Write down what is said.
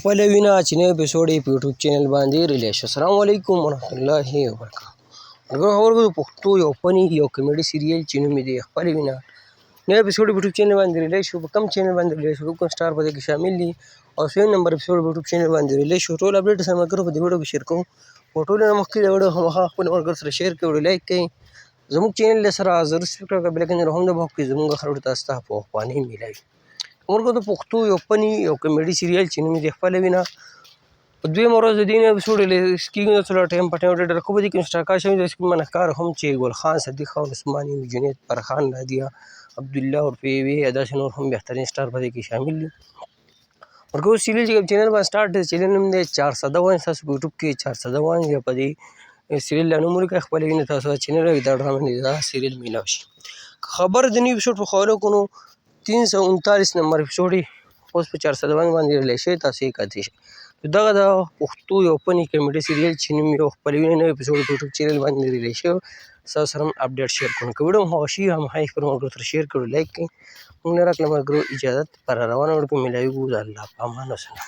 خپل وینا چې نوی اپیسوډ یې په یوټیوب چینل باندې ریلیز شو. السلام علیکم ورحمت الله وبرکاته. خبرو پښتو یو فني یو کمیډي سیریل چې نوم یې دی خپل وینا نوی اپیسوډ په یوټیوب چینل باندې ریلیز شو. په کوم چینل باندې ریلیز شو، کوم سټار په دې کې شامل دي او 7 نمبر اپیسوډ په یوټیوب چینل باندې ریلیز شو. ټول اپډیټ سره ملګرو په دې ویډیو کې شیر کوم. او ټول نه مخکې دا ویډیو خامخا خپل ملګرو سره شیر کړئ، لایک کړئ. زموږ چینل سره ضرور سبسکرایب کړئ، بل کنه هم د بوخ کې زموږ خبرو تاسو ته په خواني ملایي. ورګو د پښتو یو فني یو کمیډي سیریل چې نوم یې دی خپل وینا په دویمه ورځ د دې نوی اپیسوډ ریلیز کېږي. نو څلور ټایم په ټایم ډېر خوب دي کې مشترکه شوي د سکرین منحکار هم چې ګل خان، صدیق خان، عثماني، جنید، فرخان، نادیه، عبدالله ورپې وي، داسې نور هم بهترین سټار په دې کې شامل دي. ورګو سیریل چې کوم چینل باندې سټارټ دی، چینل نوم دی 401. تاسو په یوټیوب کې 401 یا په دې سیریل لا نوم ولیکئ خپل وینې تاسو چینل دا ډرامه نه دا سیریل میلاو شي. خبر د نوي اپیسوډ په خبرو کو نو 339 نمبر اپیسوډ اوس په 401 باندې ریلیز شوی، تاسو یې کتلی شئ. دغه د پښتو یو فني کمیډي سیریل چې نوم یې خپل وینې نوی اپیسوډ په یوټیوب چینل باندې ریلیز شوی. تاسو سره هم اپډیټ شیر کوم. که ویډیو مو خوښه شي هماغه خپلو ملګرو سره شیر کړئ، لایک کړئ. موږ نه راکړه ملګرو اجازت پر روانه وړو کې میلاویږو. د الله په امان وسلام.